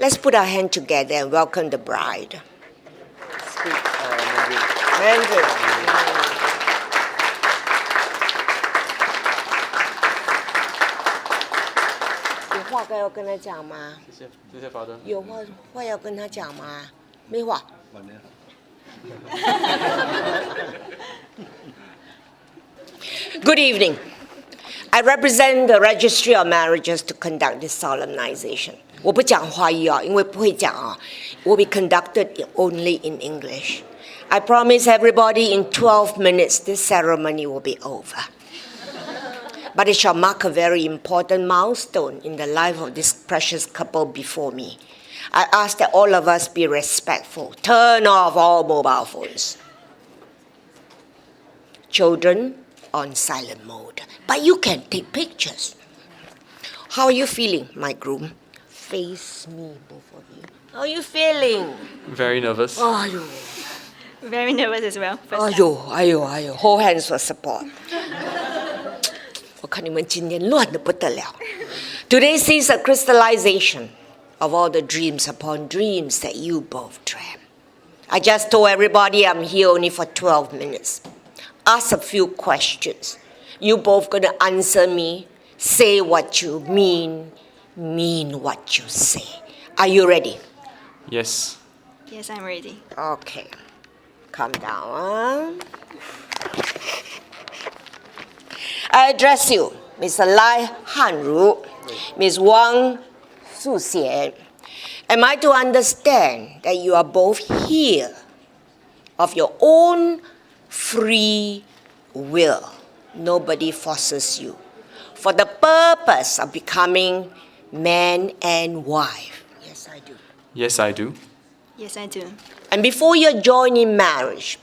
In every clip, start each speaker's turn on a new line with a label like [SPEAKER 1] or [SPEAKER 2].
[SPEAKER 1] Let's put our hand together and welcome the bride.
[SPEAKER 2] Speak
[SPEAKER 1] Mandarin.
[SPEAKER 2] Mandarin.
[SPEAKER 1] 有话要跟他讲吗？
[SPEAKER 2] 谢谢法德。
[SPEAKER 1] 有话要跟他讲吗？没话。Good evening. I represent the Registry of Marriages to conduct this solemnization. 我不讲华语啊，因为不会讲啊。Will be conducted only in English. I promise everybody in 12 minutes this ceremony will be over. But it shall mark a very important milestone in the life of this precious couple before me. I ask that all of us be respectful. Turn off all mobile phones. Children on silent mode. But you can take pictures. How are you feeling, my groom? Face me, both of you. How are you feeling?
[SPEAKER 2] Very nervous.
[SPEAKER 1] Aiyo.
[SPEAKER 3] Very nervous as well. First time.
[SPEAKER 1] Aiyo. Hold hands for support. 我看你们今天乱得不得了。Today sees a crystallization of all the dreams upon dreams that you both dream. I just told everybody I'm here only for 12 minutes. Ask a few questions. You both gonna answer me, say what you mean what you say. Are you ready?
[SPEAKER 2] Yes.
[SPEAKER 3] Yes, I'm ready.
[SPEAKER 1] Okay. Calm down. I address you, Mr. Lai Hanru, Ms. Wang Suxian. Am I to understand that you are both here of your own free will? Nobody forces you. For the purpose of becoming man and wife. Yes, I do.
[SPEAKER 2] Yes, I do.
[SPEAKER 3] Yes, I do.
[SPEAKER 1] And before you join in marriage,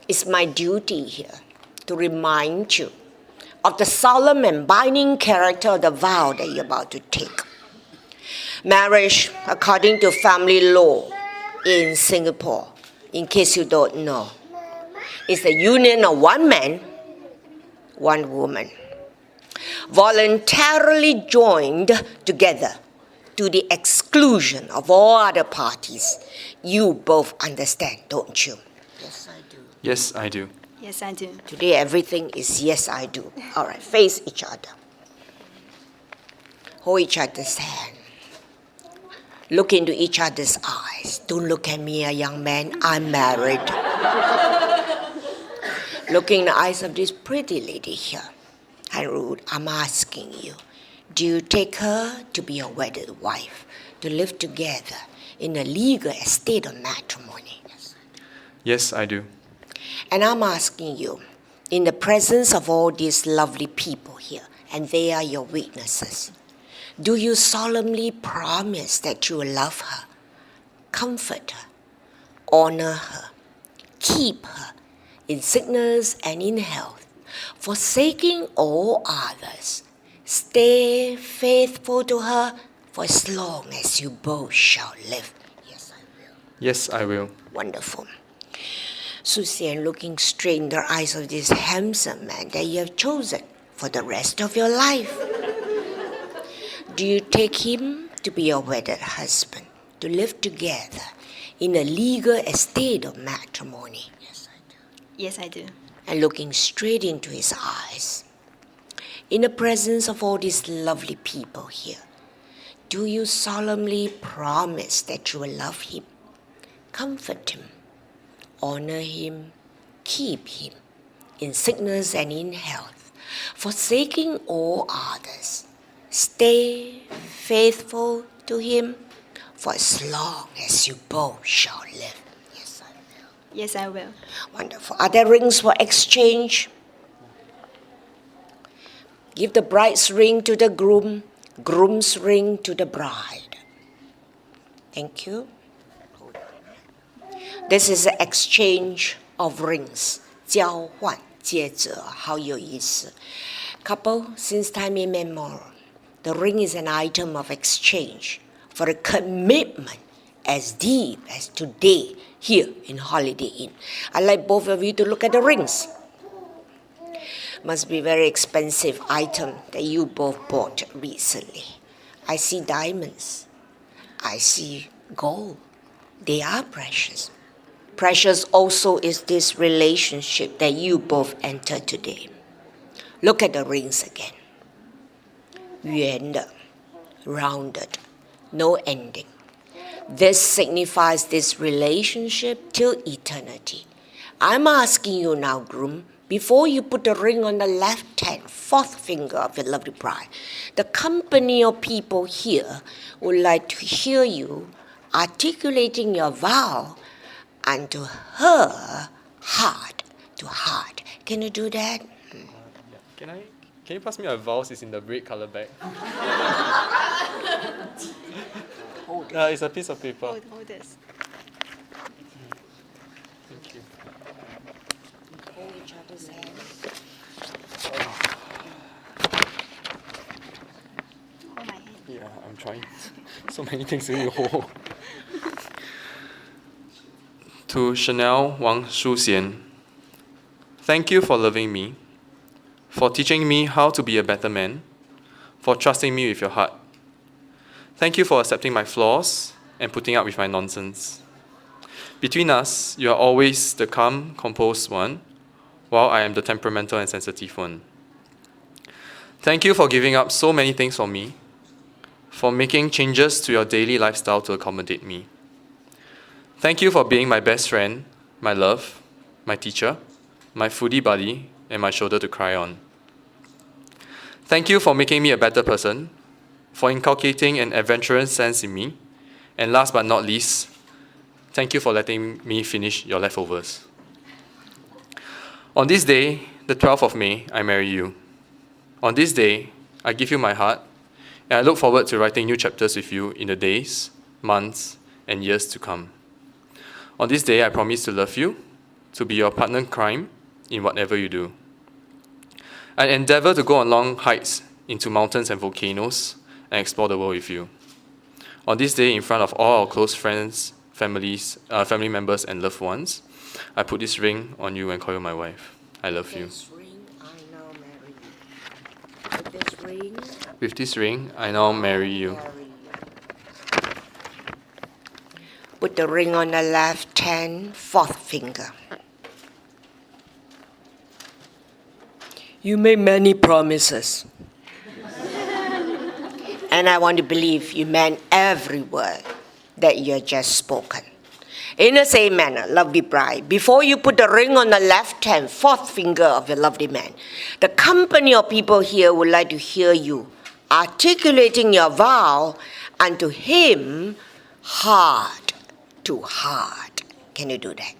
[SPEAKER 1] it's my duty here to remind you of the solemn and binding character of the vow that you're about to take. Marriage, according to family law in Singapore, in case you don't know, is the union of one man, one woman, voluntarily joined together to the exclusion of all other parties. You both understand, don't you? Yes, I do.
[SPEAKER 2] Yes, I do.
[SPEAKER 3] Yes, I do.
[SPEAKER 1] Today everything is yes, I do. All right, face each other. Hold each other's hand. Look into each other's eyes. Don't look at me, a young man. I'm married. Look in the eyes of this pretty lady here. Harut, I'm asking you, do you take her to be your wedded wife, to live together in a legal estate of matrimony?
[SPEAKER 2] Yes, I do.
[SPEAKER 1] And I'm asking you, in the presence of all these lovely people here, and they are your witnesses, do you solemnly promise that you will love her, comfort her, honor her, keep her in sickness and in health, forsaking all others, stay faithful to her for as long as you both shall live? Yes, I will.
[SPEAKER 2] Yes, I will.
[SPEAKER 1] Wonderful. Susian, looking straight in the eyes of this handsome man that you have chosen for the rest of your life. Do you take him to be your wedded husband, to live together in a legal estate of matrimony? Yes, I do.
[SPEAKER 3] Yes, I do.
[SPEAKER 1] And looking straight into his eyes, in the presence of all these lovely people here, do you solemnly promise that you will love him, comfort him, honor him, keep him in sickness and in health, forsaking all others, stay faithful to him for as long as you both shall live? Yes, I will.
[SPEAKER 3] Yes, I will.
[SPEAKER 1] Wonderful. Are there rings for exchange? Give the bride's ring to the groom, groom's ring to the bride. Thank you. This is an exchange of rings. 交换戒指，好有意思。Couple, since time immemorial, the ring is an item of exchange for a commitment as deep as today here in Holiday Inn. I'd like both of you to look at the rings. Must be very expensive item that you both bought recently. I see diamonds. I see gold. They are precious. Precious also is this relationship that you both enter today. Look at the rings again. 圆的, rounded, no ending. This signifies this relationship till eternity. I'm asking you now, groom, before you put the ring on the left hand, fourth finger of your lovely bride, the company of people here would like to hear you articulating your vow unto her heart to heart. Can you do that?
[SPEAKER 2] Can you pass me a vows? It's in the red color bag. It's a piece of paper.
[SPEAKER 3] Hold this.
[SPEAKER 2] Thank you.
[SPEAKER 1] Hold each other's hands.
[SPEAKER 3] Hold my hand.
[SPEAKER 2] Yeah, I'm trying. So many things to hold. To Chanel Wang Shuxian, thank you for loving me, for teaching me how to be a better man, for trusting me with your heart. Thank you for accepting my flaws and putting up with my nonsense. Between us, you are always the calm, composed one, while I am the temperamental and sensitive one. Thank you for giving up so many things for me, for making changes to your daily lifestyle to accommodate me. Thank you for being my best friend, my love, my teacher, my foodie buddy, and my shoulder to cry on. Thank you for making me a better person, for inculcating an adventurous sense in me, and last but not least, thank you for letting me finish your leftovers. On this day, the 12th of May, I marry you. On this day, I give you my heart, and I look forward to writing new chapters with you in the days, months, and years to come. On this day, I promise to love you, to be your partner in crime in whatever you do. I endeavor to go on long hikes into mountains and volcanoes and explore the world with you. On this day, in front of all our close friends, family members, and loved ones, I put this ring on you and call you my wife. I love you.
[SPEAKER 1] This ring, I now marry you. With this ring,
[SPEAKER 2] With this ring, I now marry you.
[SPEAKER 1] marry you. Put the ring on the left hand, fourth finger. You made many promises. And I want to believe you meant every word that you have just spoken. In the same manner, lovely bride, before you put the ring on the left hand, fourth finger of your lovely man, the company of people here would like to hear you articulating your vow unto him heart to heart. Can you do that?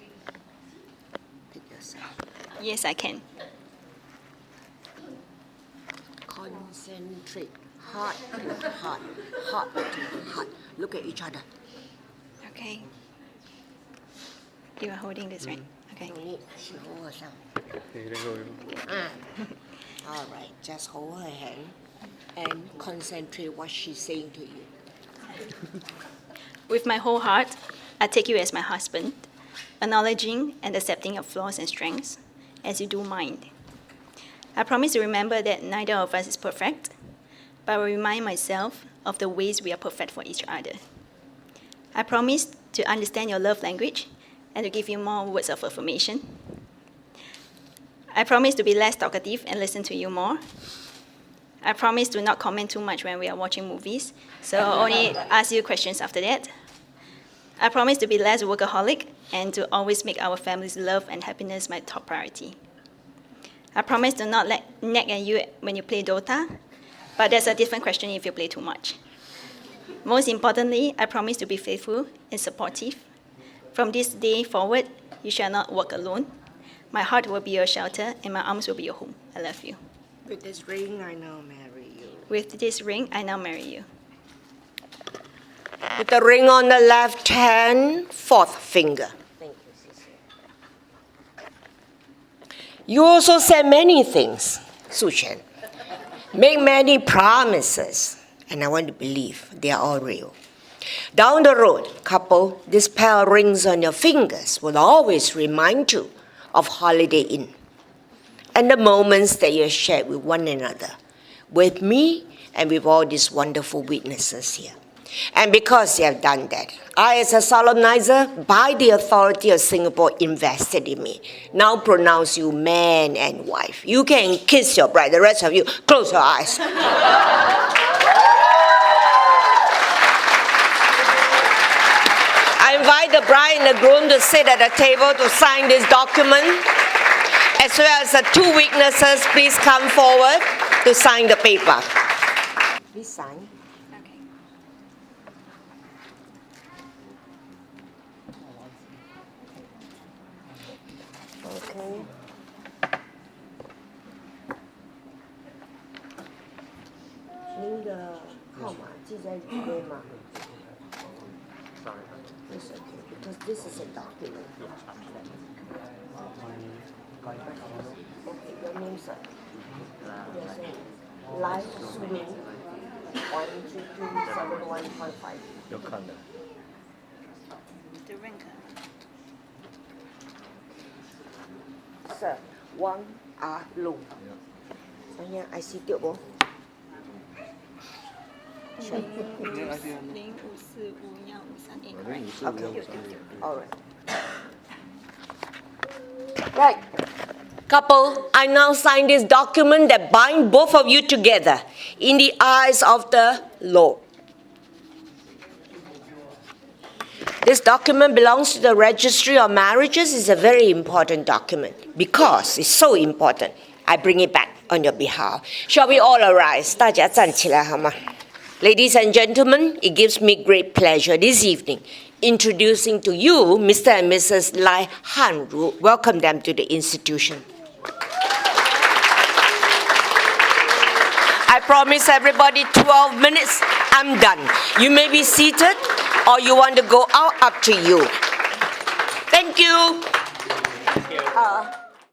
[SPEAKER 1] Pick yourself.
[SPEAKER 3] Yes, I can.
[SPEAKER 1] Concentrate. Heart to heart. Heart to heart. Look at each other.
[SPEAKER 3] Okay. You are holding this, right? Okay.
[SPEAKER 1] No need. She hold herself.
[SPEAKER 2] Okay, then go.
[SPEAKER 1] All right. Just hold her hand and concentrate what she's saying to you.
[SPEAKER 3] With my whole heart, I take you as my husband, acknowledging and accepting your flaws and strengths, as you do mine. I promise to remember that neither of us is perfect, but I will remind myself of the ways we are perfect for each other. I promise to understand your love language and to give you more words of affirmation. I promise to be less talkative and listen to you more. I promise to not comment too much when we are watching movies, so only ask you questions after that. I promise to be less workaholic and to always make our family's love and happiness my top priority. I promise to not nag at you when you play Dota, but that's a different question if you play too much. Most importantly, I promise to be faithful and supportive. From this day forward, you shall not walk alone. My heart will be your shelter and my arms will be your home. I love you.
[SPEAKER 1] With this ring, I now marry you.
[SPEAKER 3] With this ring, I now marry you.
[SPEAKER 1] With the ring on the left hand, fourth finger. Thank you, Sisi. You also said many things, Su Chen. Make many promises, and I want to believe they are all real. Down the road, couple, this pair of rings on your fingers will always remind you of Holiday Inn and the moments that you shared with one another, with me and with all these wonderful witnesses here. And because you have done that, I, as a solemnizer, by the authority of Singapore, invested in me. Now pronounce you man and wife. You can kiss your bride. The rest of you, close your eyes. I invite the bride and the groom to sit at a table to sign this document. As well as the two witnesses, please come forward to sign the paper. Please sign. Okay. Need the 号码记在里面吗？ It's okay, because this is a document. Okay, your name, sir. Lai Su Ning, 1327155.
[SPEAKER 4] 要看的。
[SPEAKER 3] The rank.
[SPEAKER 1] Sir, Wang Ah Lung. Saya IC 对不？ Okay. All right. Right. Couple, I now sign this document that binds both of you together in the eyes of the law. This document belongs to the Registry of Marriages. It's a very important document. Because it's so important, I bring it back on your behalf. Shall we all arise? 大家站起来好吗? Ladies and gentlemen, it gives me great pleasure this evening introducing to you Mr. and Mrs. Lai Hanru. Welcome them to the institution. I promise everybody 12 minutes, I'm done. You may be seated or you want to go out, up to you. Thank you.